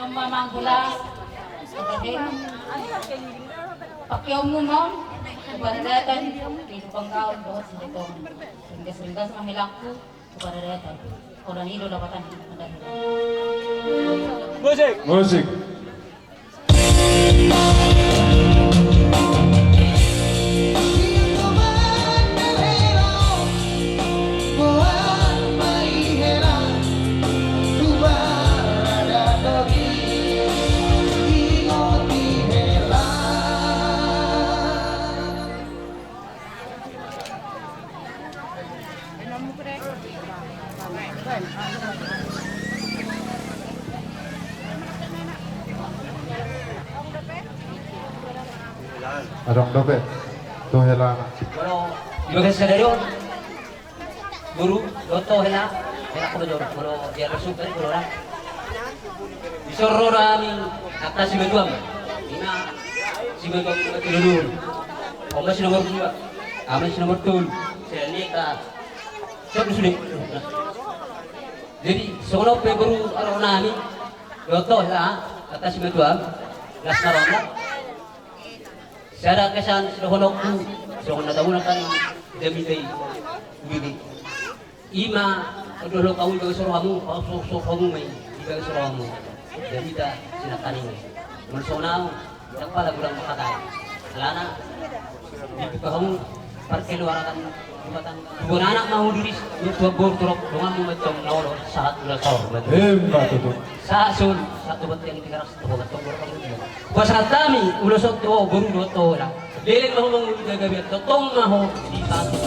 yung mamang bulas, pakyong mo mo, kubaradatan, pinupang kaon doon sa itong ringgas-ringgas mahilak ko, kubaradatan, kurang hilo lapatan. Musik! Musik. Adong dope. Tuh hela. Kalau ibagas sa dayon, guru, loto hela, hela ko dayon, kalau dia resuk dari kalau orang. Isoro rami atas si Beduam, ina si Beduam ketulur. Omas nomor 2, amas nomor 2, saya lihat siapa sulit. Jadi sono pe guru araw nami, loto hela atas si Beduam, las narona. Sada kesan sudah ku so natauna kan demi day bini ima dulu kau juga suruh kamu so kamu mai juga suruh kamu jadi dah silakan ini mersonau tak pada bulan kata lana di kamu parkir luar kan jembatan dua anak mau diri dua bor turok dengan mu macam naolo saat ulah kau Mbak tuh. Sasun satu bat yang 300 buat tombol kamu. Pasal kami ulusot to guru doto lah. Leleng mahu mengulur gabiat totong mahu di satu.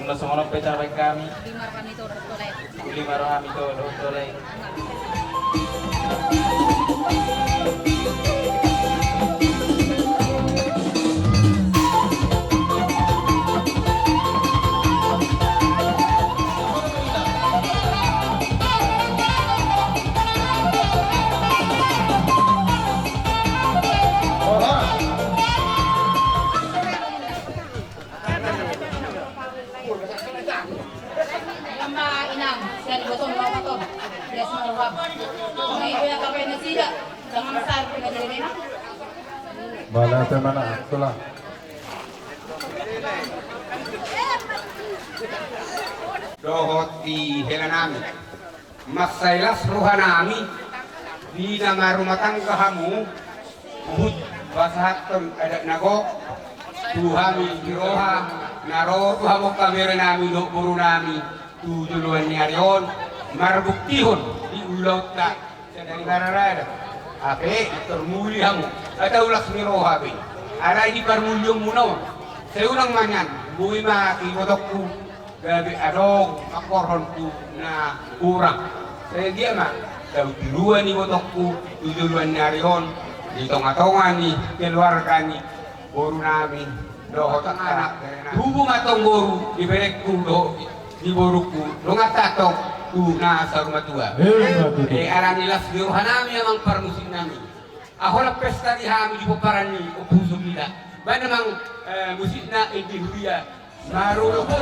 Mula sumunod pa itaray kami. Uli marami to tolay. Bala tayo mana, ito lang. Dohot di helanami, masailas ruhanami, di nama rumah tangga kamu, bud basahaton ada nago, tuhami diroha, naro tuhamo kamera nami do buru nami, tu duluan ni Arion, marbuktihon di ulau tak, dari kararada. Ape termuli hamu ada ulas miroha be ada di permulyong muno seunang manyan bui ma ibodokku gabi adong akoron tu na urang saya dia mah tahu duluan ibodokku duluan nyarihon di tonga-tonga ni keluarga ni boru namin dohot ang anak tubo matong boru ibelek ku do di boruku lo ngatatong tu na sa rumah tua arang ilas di rumah namin amang parmusik namin ako na pesta di hami di paparan ni upuso nila ba namang musik na indihuya marulo ko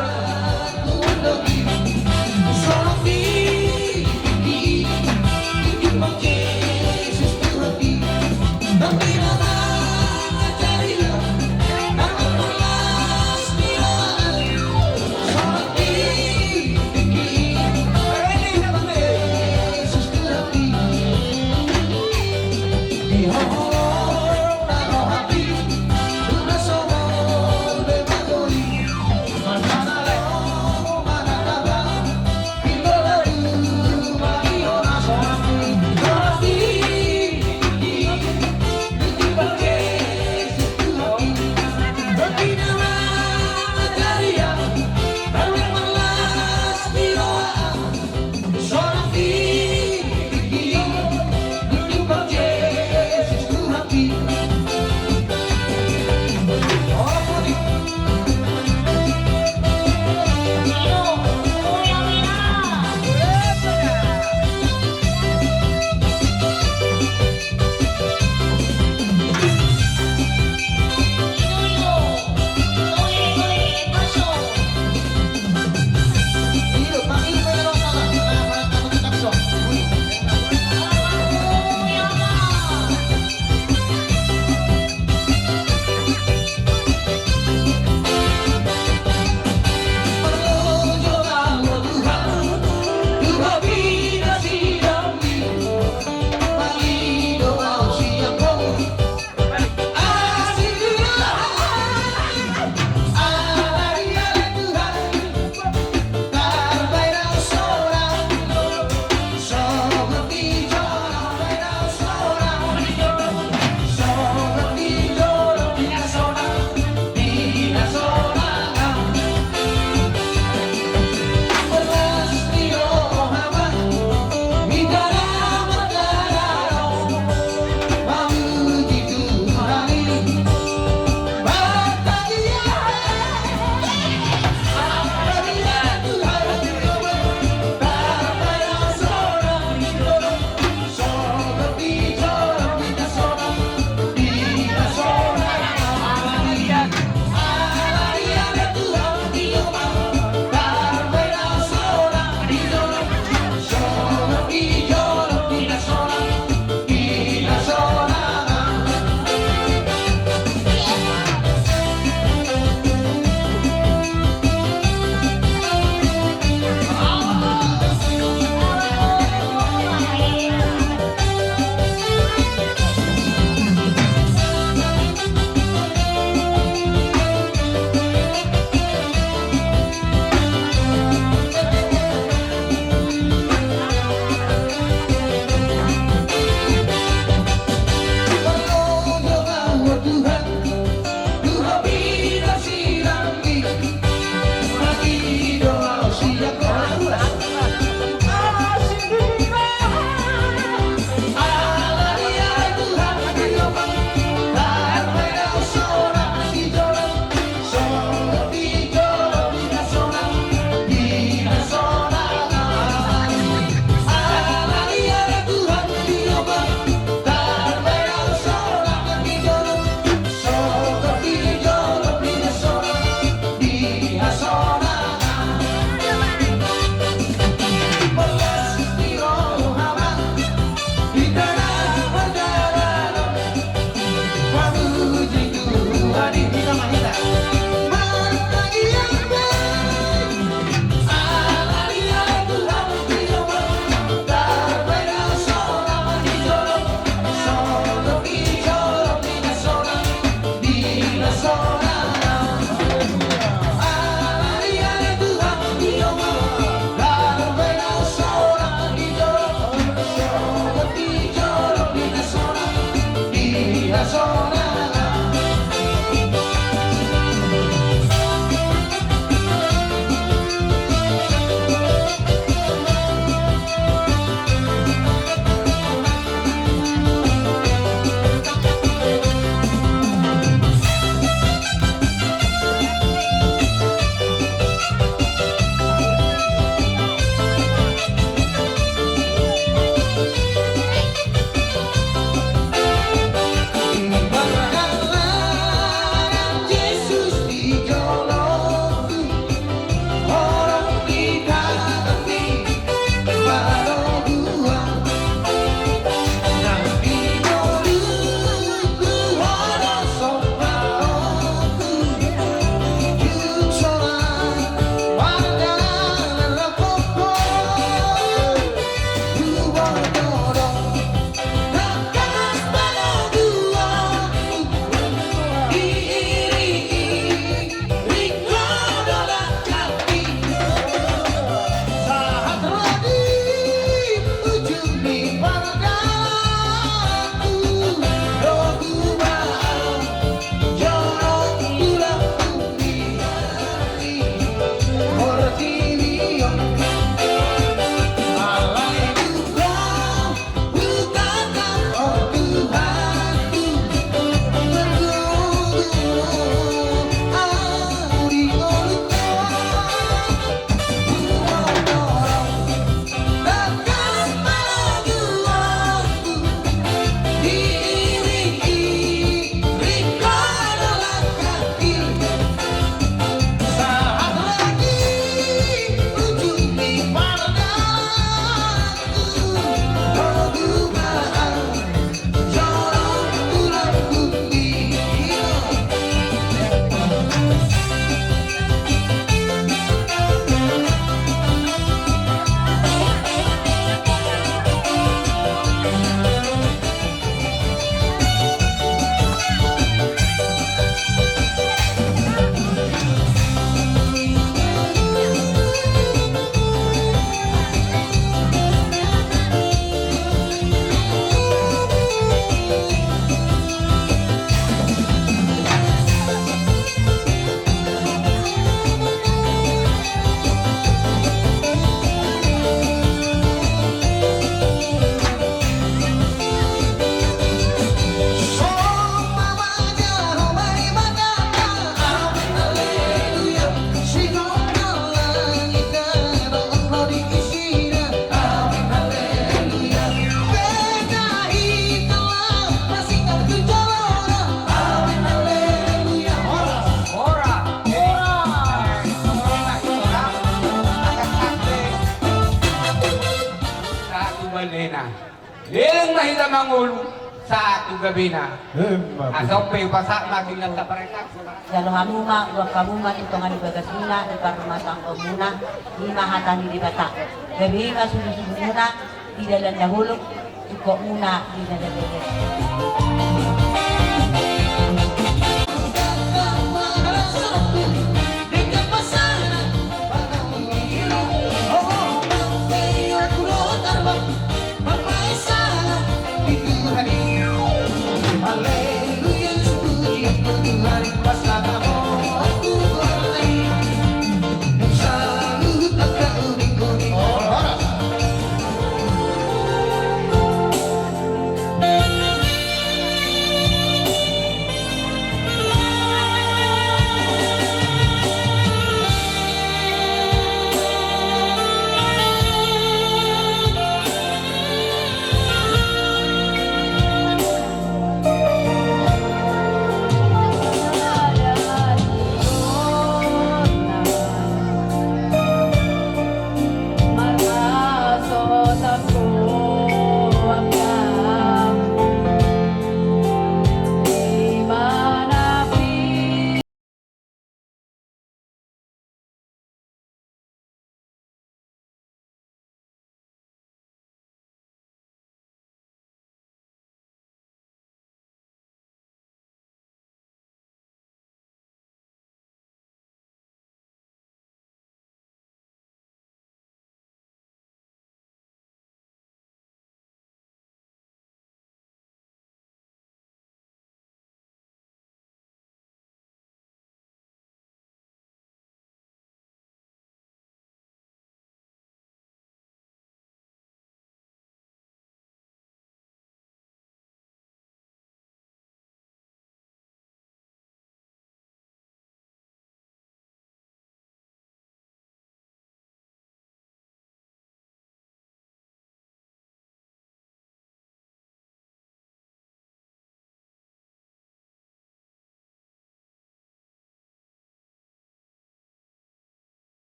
mahida mangulu satu gabi na. Mabili. Asaw pa yung pasak natin lang sa parekat. Jalo hamuma, uang kamunga, itongan ibagasuna, iparumatang muna, imahatan di bata. Gabi ka susunod muna, di dalam dahulog, suko muna, di dalam dahulog.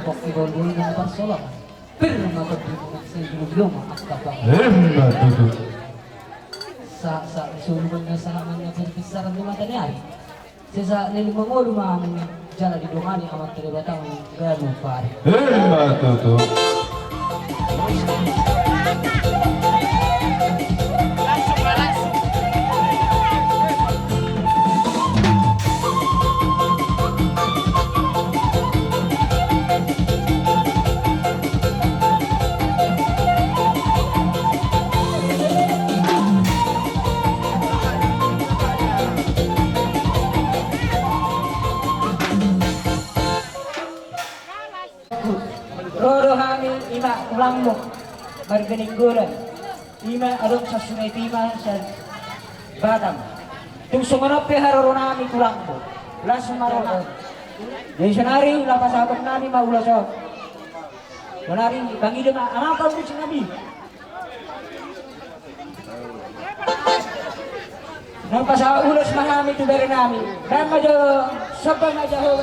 kok ibon ng Barcelona. Pero mapagbibunan sa ilong-ilong at kapag Tutu. sa isulungan nga sa naman nga pagpisaran ng mata niya. Sa nilimangulo maamin dyan di dungani amat terlibatang Real Madrid. Tutu. Roro kami ima ulang mo marganinggulan. Ima adong sa sungai Pima sa Batam. Tung sumanap pe haroro nami ulang mo. Langsung marona. Jadi senari lapas abang nami maulah so. Senari bangi dia anak kamu cing nabi. Nampas ulas mahami tu dari nami. Dan majo sabang aja ho.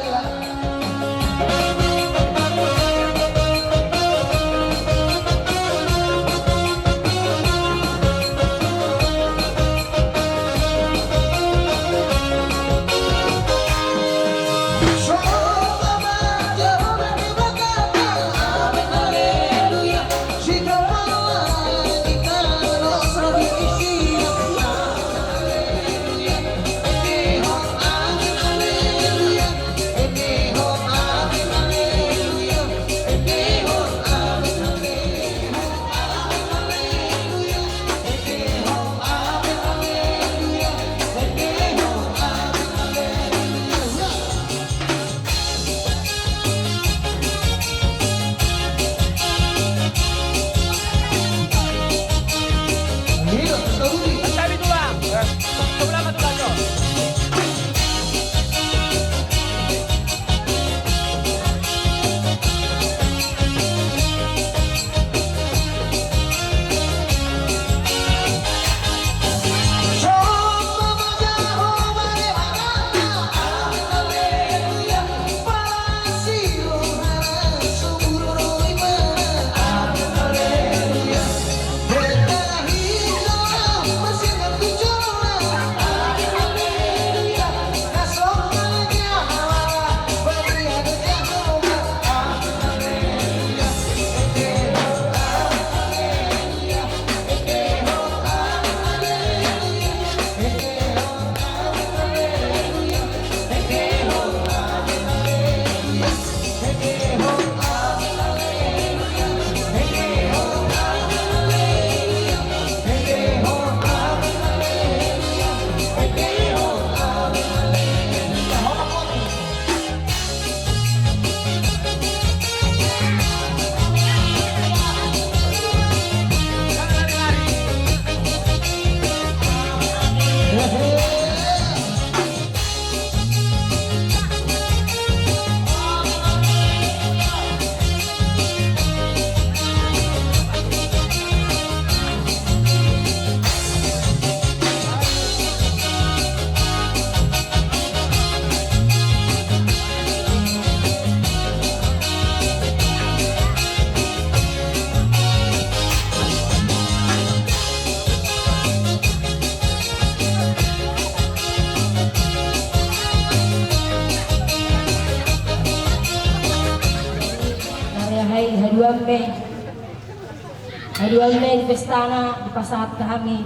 Hari Mei di pestana di pasahat kami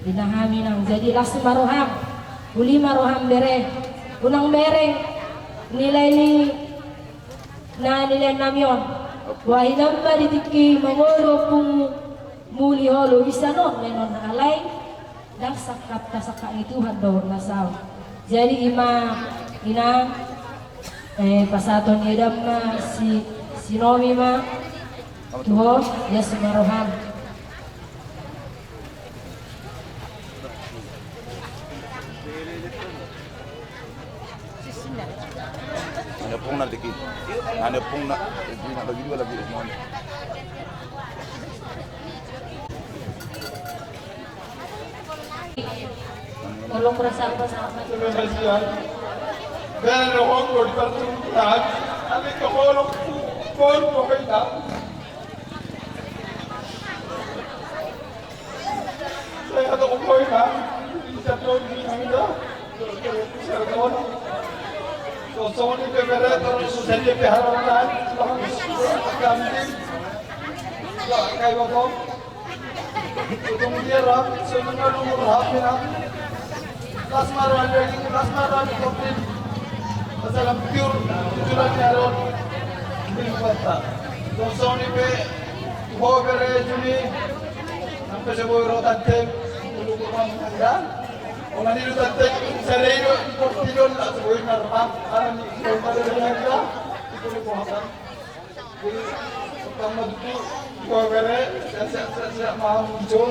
dinahami nang jadi lasu maroham uli maroham bere unang bereng nilai ni na nilai namyon wahinam ba ditiki mangoro pung muli holo bisa non menon alay dah sakap tasaka itu hador nasaw jadi ina pasaton idam na si Nomi ma tuho ya sumaroham Ada pung na dikit. Ada pung na bagi dua lagi semua. tolong bersama sama dulu. Dan orang berbantu, ada keholok Pun okay lang. Saya ada okay lang. Isa po ni Hamida. Sa kawan. So ni pera terus saja piharanan. Kami kayak apa? Utong dia ram, sebenarnya nomor HP na. Kelas maruan lagi, kelas maruan komplit. Masalah pure, tujuan nyaron. Bilbata. So ni pe, bawa bere juni. Sampai sebuah rotan ulu kurang mangga. Orang ini rotan sereno portilon lah sebuah narap. Aran ni korban mangga. Itu kuatan. Pertama itu bawa bere, saya mau muncul.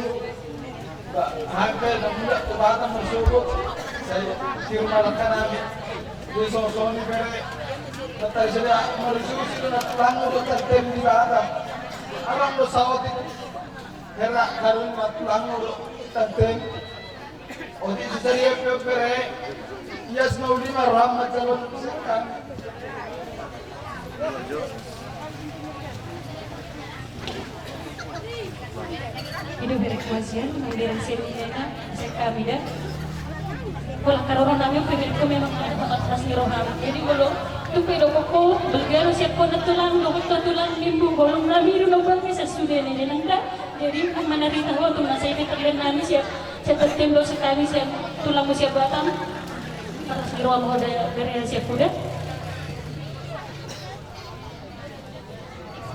Hampir tidak kebatam bersyukur. Saya cium malakan kami. Di sosok ni bere. Tetapi saya merujuk itu nak langur tertem di batam. Arang bersawat itu. Herak karun mat langur tertem. Odi saya bere. Yes mau lima rahmat calon sekan. Ini berekuasian, kemudian sirina, sekamida. Kalau karena namin pengen ko memang ada tempat rasmi roham. Jadi kalau tu pedo koko, belgaro siap ko natulang, lokot natulang nimbung golong nami ru bangke sa sude ni nangda. Jadi mana rita ho tu nasa ini terlihat nami siap tertembok sekali siap tulang siap batam. Rasmi roham ho ada dari siap kuda.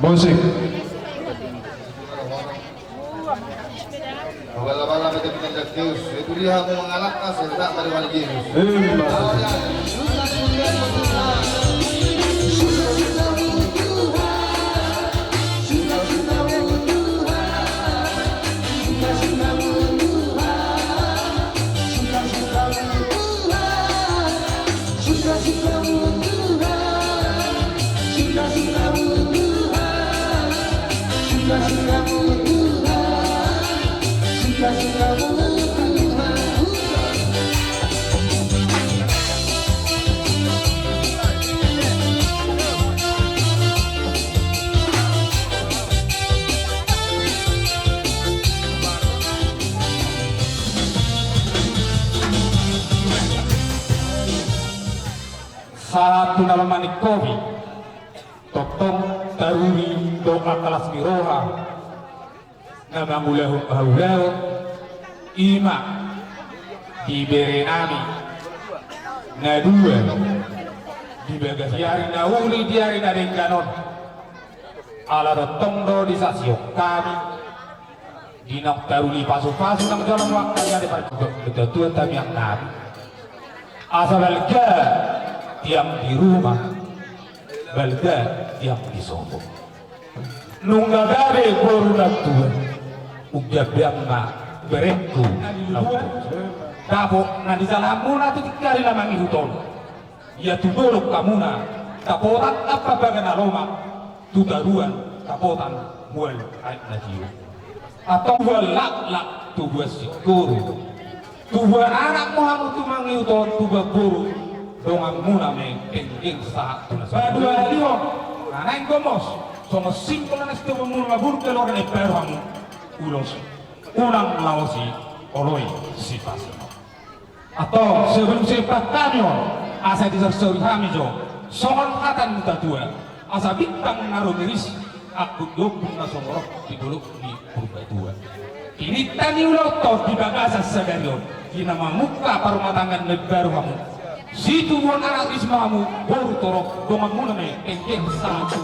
Musik. Bala-bala macam kita Deus. Itu dia mau mengalahkan serta pada Yesus. Satu nama manik kopi, totong taruri doa kelas miroha, nama mulahu ima diberi nami, nadua dibagas yari nauli diari nadeng kanon, ala totong do di sasio kami, dinok taruri pasu-pasu nang jalan waktu yang ketentuan kami yang nabi, asal belga yang di rumah, balda yang di sopo. Nungga gabe koruna tua, uga biangna bereku nautu. Dapo na di salamuna tu tikari lamang ihuton. Ya tu dorok kamuna, tapotan apa bagana Roma, tu daruan tapotan mual ait najiu. Atau buat lak tu buat sikuru, tu buat anak Muhammad tu mangihuton tu buat guru. Dongang muna me penting saat tunas. Dua dio, nanain gomos, somos simple na este muna burke lo ne perham ulos, ulang laosi oloi sipasi. Atau sebelum sepak kanyo, asa disasori hamijo, songon hatan muta tua, asa bintang naruh miris, aku dokun na somorok di dulu di purba tua. Ini tani uloto di bagasa sedarion, di nama muka parumatangan negara kamu. Situ buat anak ismamu baru torok dongan muna me engkeng satu.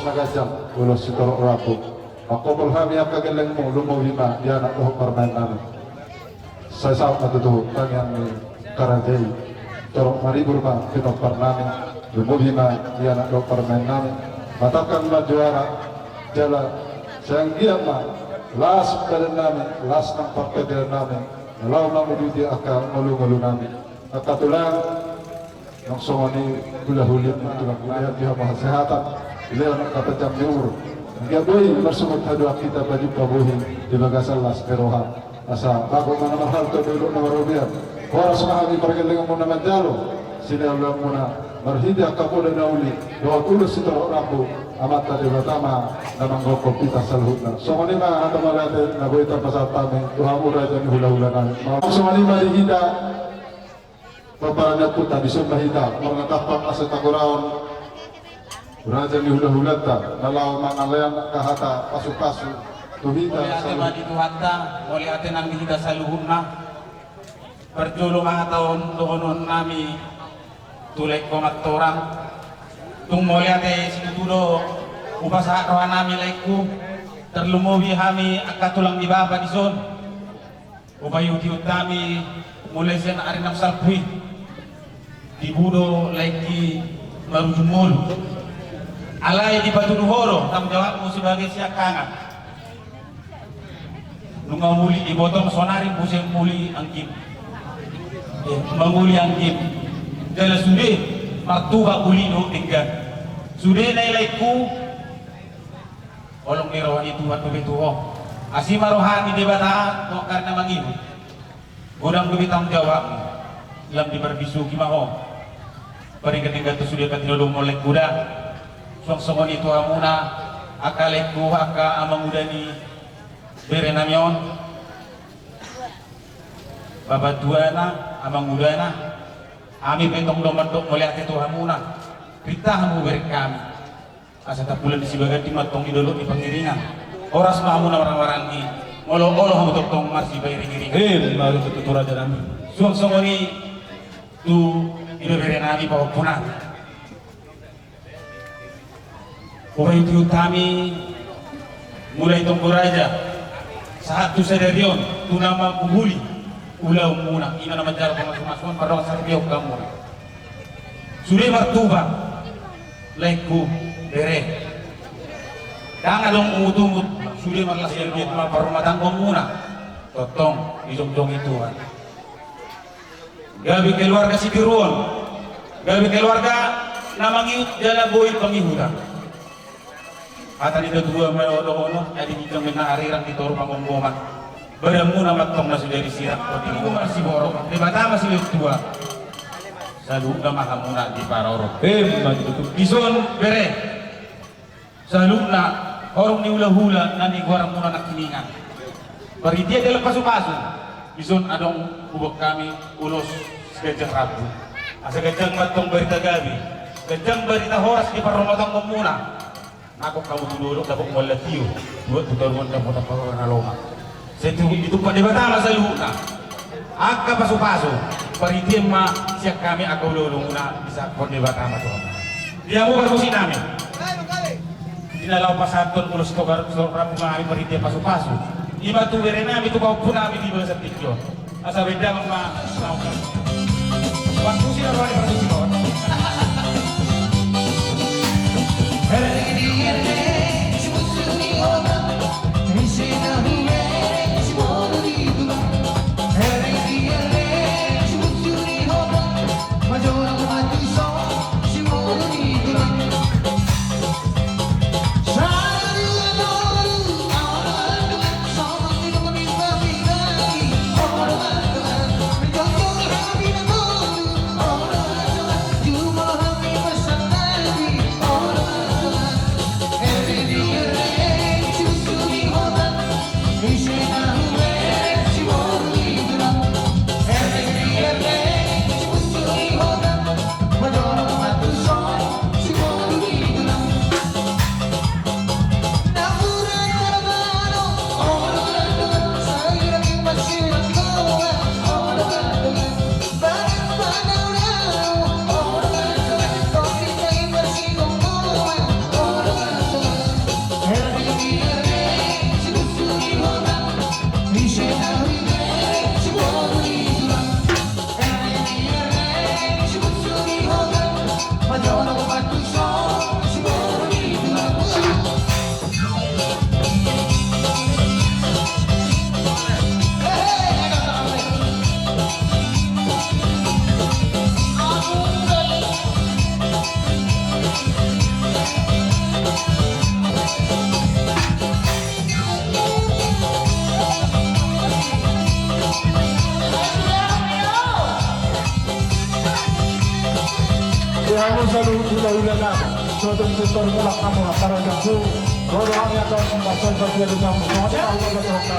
nagajang ulos si Torok Rapo. Ako kami ang kagaling mo, lumawima, yan ang tuhok permain namin. Sa isang matutuhok, tangyang ni Karagay. Torok maribur ma, pinopar namin, lumawima, yan ang tuhok permain namin. Matakan majuara, jala, siyang giyak ma, last badan namin, last ng parkadil namin, nalaw na muluti aka, malu-malu namin. At katulang, ng songoni hula-hulit ng tulang wilayah di hama kesehatan beliau nak kata jam diur dia boy bersumut hadua kita baju pabuhi di bagasan las kerohan asa bago mana mahal to dulu na marubian horas mahali pergelingan muna manjalo sini Allah muna berhidia kapula nauli doa ulus itu rabu amat tadi pertama namang gokop kita salhutna songoni ma ada malate na boy ta pasal tame tuha mura jan hula-hula nan songoni ma dihida Bapak puta di sumba hita, mengatapang asa taguraon, raja ni hula-hulata, nalau mangalayan kahata pasu-pasu, tuhita. Oleh ate madi tuhata, oleh ate nang hita saluhurna, perjulu mga taon doon nami tulek komatoran, tung oleh ate sinutudo upasa rohan nami laiku, terlumubi kami akatulang di baba di son, upayuti utami mulai sen arinam salpui. Dibudo lagi marujumul alay di batu duhoro tanggung jawabmu sebagai siakangan nunga muli di botol sonari pusing muli angkim manguli angkim jala sude martuba ulino tinggal sude nailaiku olong nirawan itu wat bebetuho asima rohani debata kok karena mangimu godang bebi tanggung jawabmu lam di berbisu kimaho paling ketika itu sudah katilolong molek kuda song-songon itu amuna akaleku aka amangudani berenamion babatuana amangudana ami pentong domandok molek itu amuna kita hamu berkami asa tapulan disibagan di matong idolok di pengiringan oras maamuna orang-orang di olo-olo hamu tong masih bayar-iring Baru tutur aja nami. song-songon itu ilo bere nami bawa punat Ubai itu kami mulai tunggu raja saat tu sedarion tu nama kumbuli ulau muna ina nama jalan pemasuk-masukan pada orang sarbiok kamu sudah martuba laiku bere jangan dong umut-umut sudah marlas yang dia cuma rumah tangga muna totong idong-dong itu gabi keluarga si Kiruan, gabi keluarga namangiut jala boy pangihuda. Atan itu dua melodono, jadi kita menarirang di toru pangomboman. Beramu nama tong nasi dari sirak, roti gua masih borok, di mata masih tua. Selalu nama hamuna di parorok. Maju tutup. Ison bere, selalu na orang ni hula-hula nani gua ramuna nak kiningan. Bari dia dalam pasu-pasu. Ison adong kubok kami ulos gajang rabu asa gajang matong berita gabi gajang berita horas di paromotong komuna ako kamu dulu dapat malatio buat tuturuan dapat apa naloma setu itu pada batama sa luna akka pasu-pasu paritim ma siya kami ako lulunguna bisa kon di batama to dia mo baru sinami dinalaw pasaton ulos to rabu kami paritim pasu-pasu iba tu berenami tu kau pun kami di bawah tikyo asa beda ma waktu sih orang yang bersuci kawan. kamu selalu ulah-ulah suatu sektor mulak kamu para jago rodo kami akan masuk ke dalam semuanya Allah berkata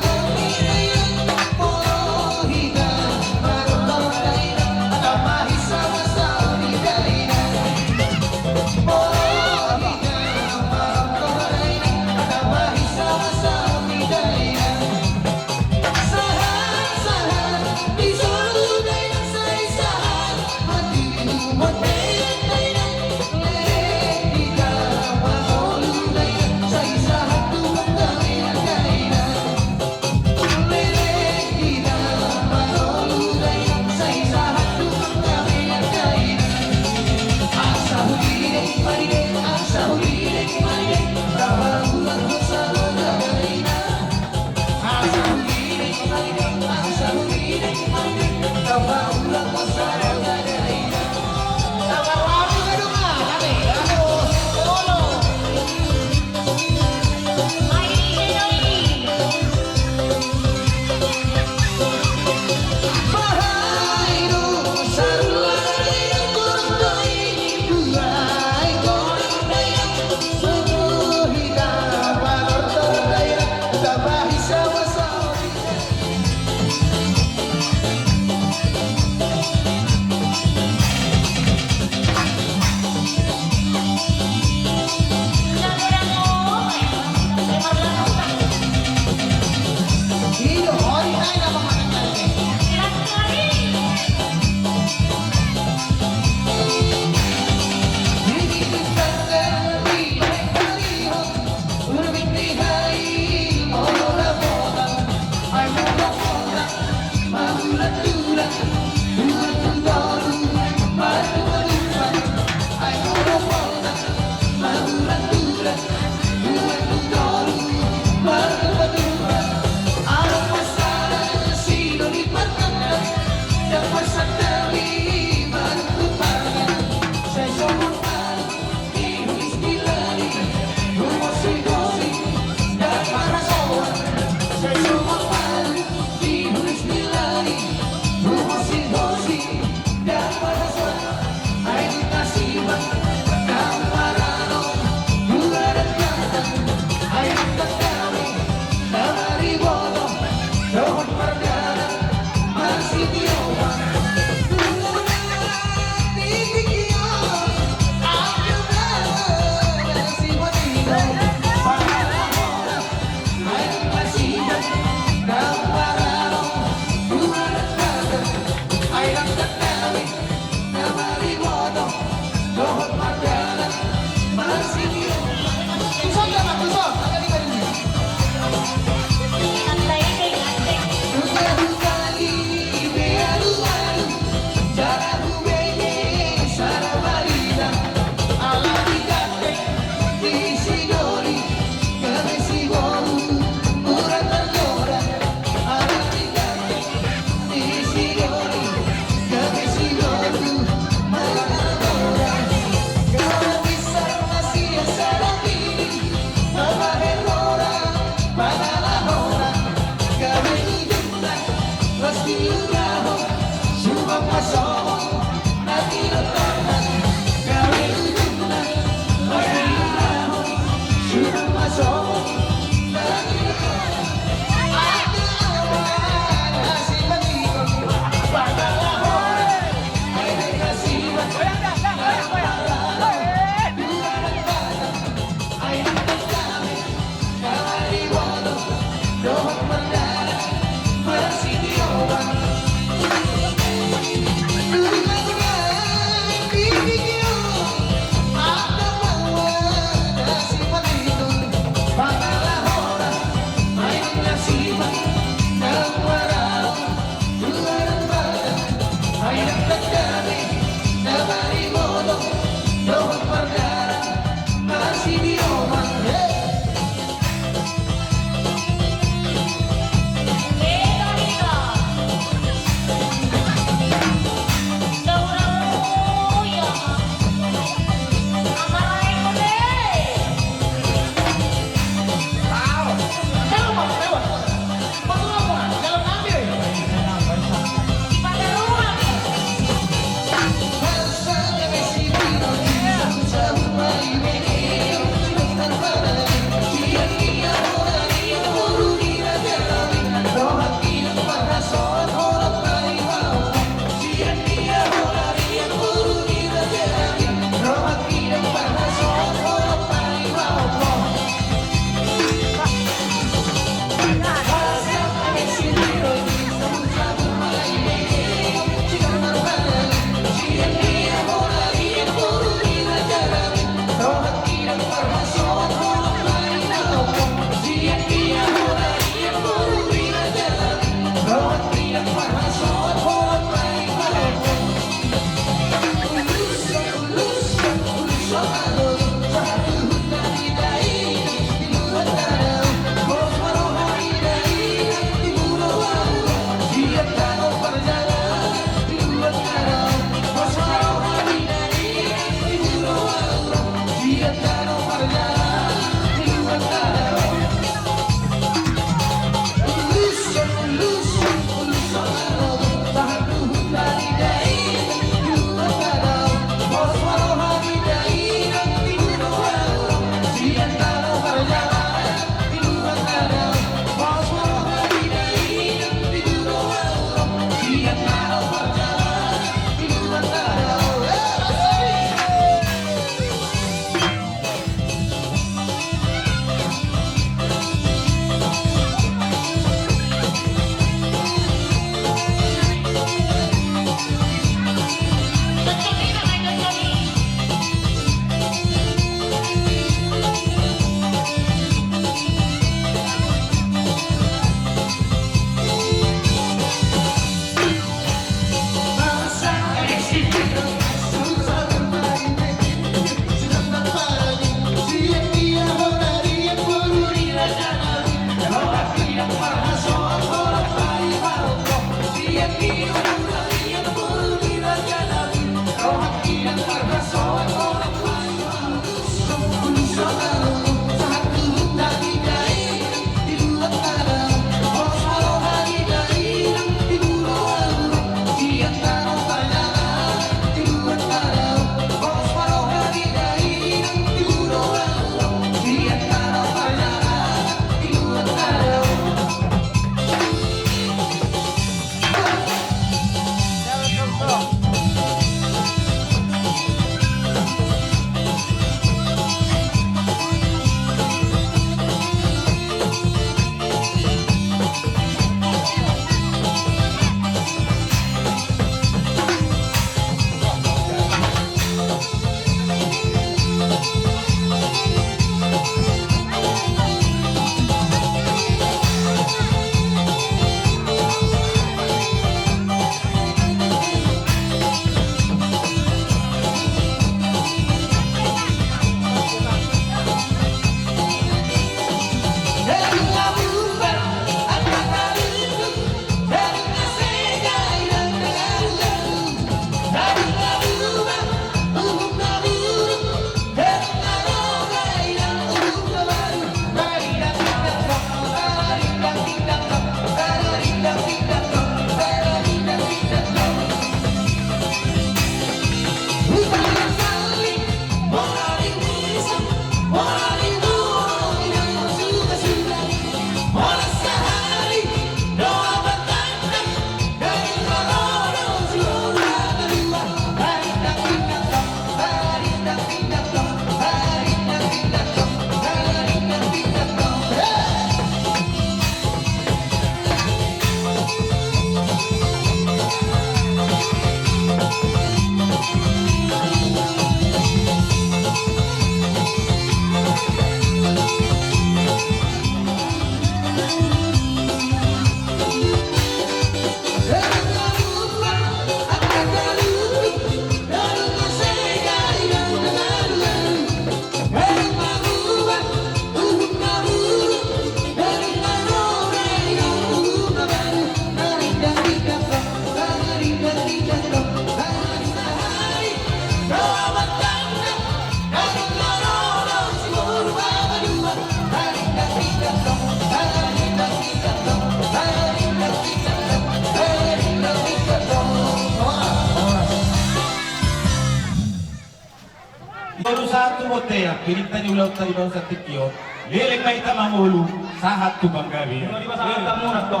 Satu motea, pinita ni ulau tayo sa tikyo, liling may tamang ulo, sahat ko bang gabi. Di ba sa atam muna to?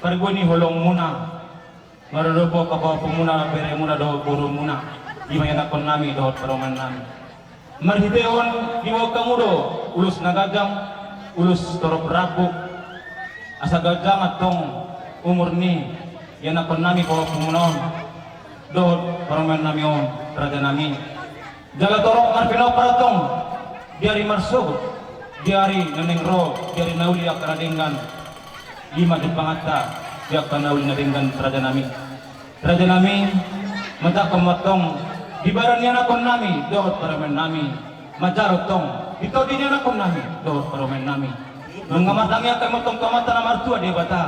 Pargo ni holong muna. Marurupo ka po muna, bere muna do, guru muna. Di ba yan akon nami do, paroman nami. Marhiteon, di mo kamudo, ulus nagajang, ulus torok rapo. Asa gajang atong umur ni, yan akon nami po pumunon. Do, paroman nami on, raja nami. Jala torong marpino paratong diari marsog diari nanengro diari nauli ak radenggan lima di pangata diak nauli nadenggan raja nami mata kematong di barannya nakon nami dohot paramen nami majarot tong itu dinya nakon nami dohot paramen nami mengamatangnya kematong kamata namartua dia bata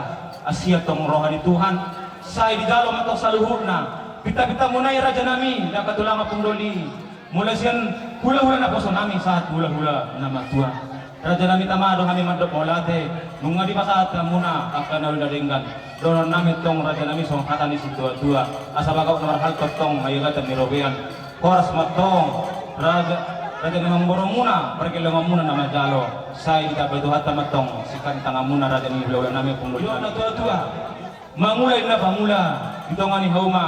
asia tong rohani Tuhan saya di dalam atau saluhurna pita-pita munai raja nami dapat tulang apung doli mulai sian hula-hula na poso nami saat hula-hula nama tua raja nami tamado kami mandop molate nunga di pasaat muna akan nawi dadenggan doron nami tong raja nami song hatani si tua-tua asa bagaw nomor hal tong ayagatan ni robean koras matong raja nami memborong muna pergi lemah muna nama jalo saya tidak betul hata matong sikan tangga muna raja nami hula-hula nami punglo na tua-tua mangulai na pamula ditongani hauma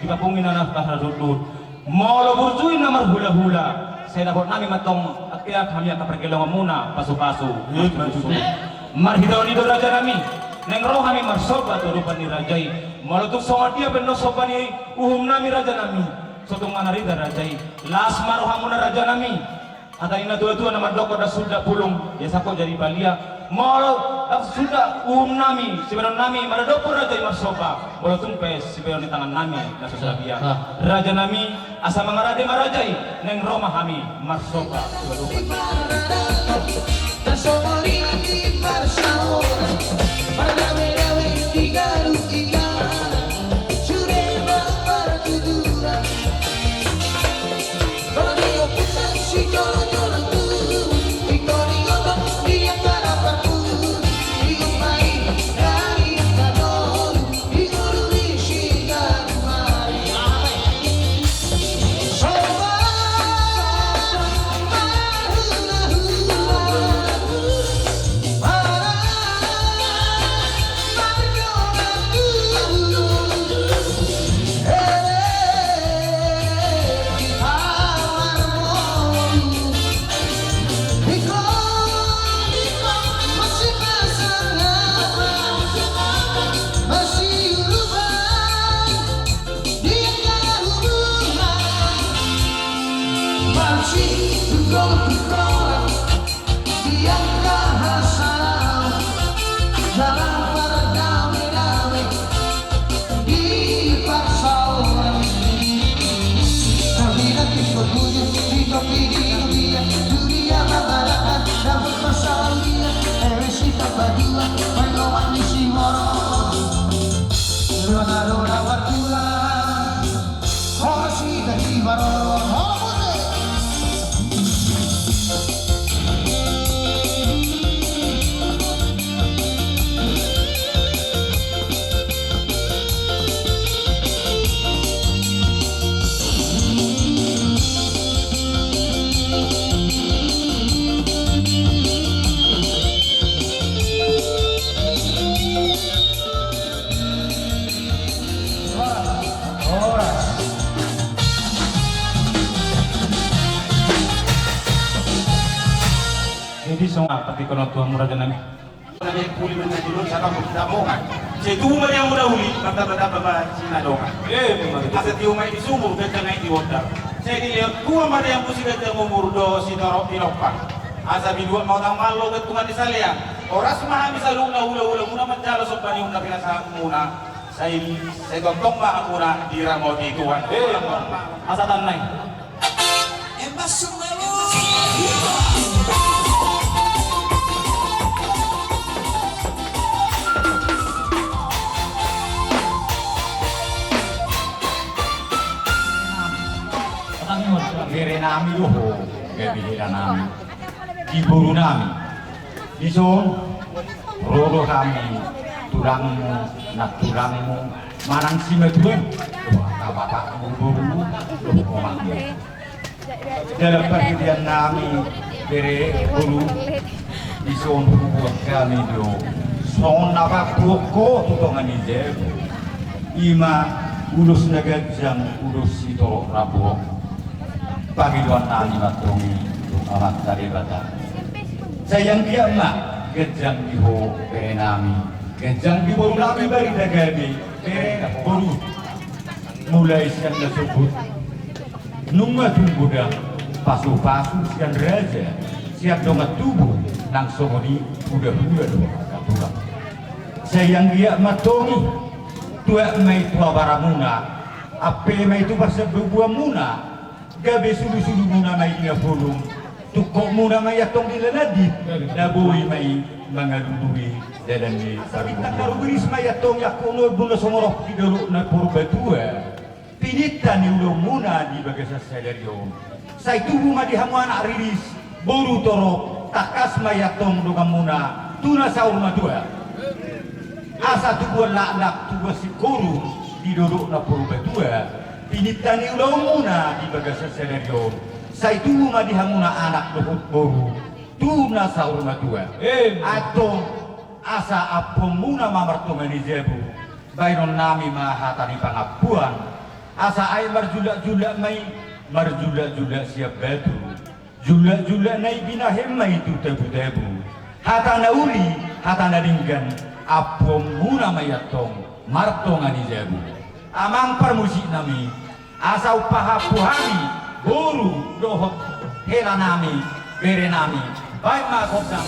dipapungin na nafkah radut mau burjuin nomor hula-hula saya dapat nami matong akhirnya kami akan pergi lama muna pasu-pasu marhidawan itu raja nami neng roh kami marsoba turupan ni rajai malutuk songat dia benar sobani nami raja nami sotung mana rida rajai las maruh hamuna raja nami ada ina tua-tua nama doko dah sudah pulung ya sako jadi balia mau sudah nami sebenarnya nami mana doko raja marsoba bola tumpes sebenarnya tangan nami nasa sabia raja nami asa mengarade marajai neng Roma kami marsoba Jadi so pati kono tuang murah jangan. Nanti puli mana dulu saya kamu tidak mau kan? Saya tu umur yang muda uli, kata bapa Cina dongan. Masa tiu mai di sumur dan jangan di water. Saya dilihat dua mana yang musik dan umur do si norok di lopak. Asa bidua mau tamal lo ketungan di salia. Orang semua bisa luna ula muna mencalo sopani una pinasa muna. Saya gontong mah muna di ramoti tuan. Asa tanai. Embas sumelo. Kere nami loho, kebihira nami, iburu nami, dison, rodo kami, tulangmu, nak tulangmu, marang si meduen, doa bapak buru, loho komangmu. Dalam perhatian nami, kere buru, dison buat kami do, son napa poko tutongan ijeb, ima ulus nagajang ulus ito rabo. Pagidwan nani matungi amat dari bata. Sayang dia mak gejang iho nami, gejang di boru nami bari dagabi boru mulai siang nasubut nunga tungguda pasu siang raja siap dongat tubuh nang songoni udah doa katura. Sayang dia matungi tua mai tua baramuna ape mai tu pasal buah muna. Gabe sulu-sulu muna may inapulong, tukok muna may atong ilanadit, nabuhi may mga luluhi dalam ni sarubong. Narugulis may atong yakunod muna sumorok idolo na puro batua. Pinitan ni ulong muna di bagas sa salaryo. Sa itubo madihamuan na rilis, buru torok, takas may atong lugang muna, tuna sa urmadua. Asa tubuan laak tubuan si kuru, idolo na puro batua. Pinitan ni ulong muna di bagas sa senaryo. Sa itubo madihanguna anak luhut boru. Tuna sa urmatua. Atong asa apong muna mamartungan ni Zebu. Bayron nami mahata ni pangapuan. Asa ay marjula-jula may marjula-jula siap batu. Jula-jula na ibinahem may itu tebu-tebu. Hata na uli, hata na linggan. Apong muna mayatong martungan ni Zebu. Amang permusik nami asa upahapuhami guru dohot hela nami bere nami baik makosang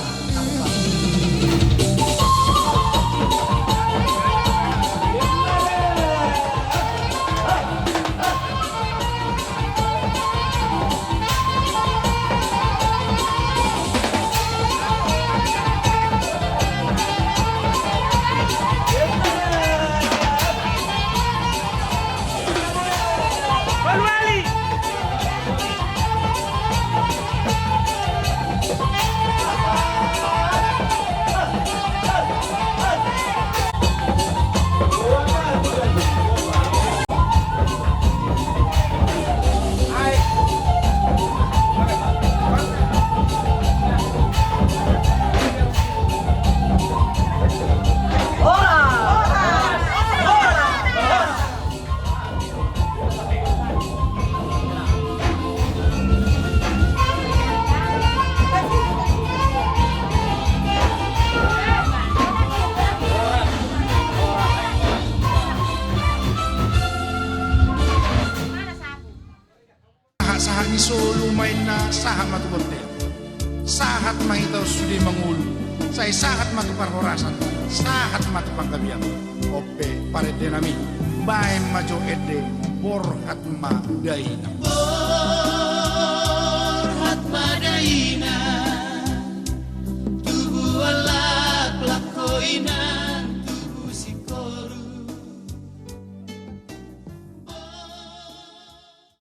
sahat ni solo main na sahat matuborte. Sahat mangitaw sudi mangulo. Say sahat matuparhorasan. Sahat matupanggabian. Ope parede nami. Bae majo ede borhat madaina. Borhat madaina. Tubuh alak lakoina.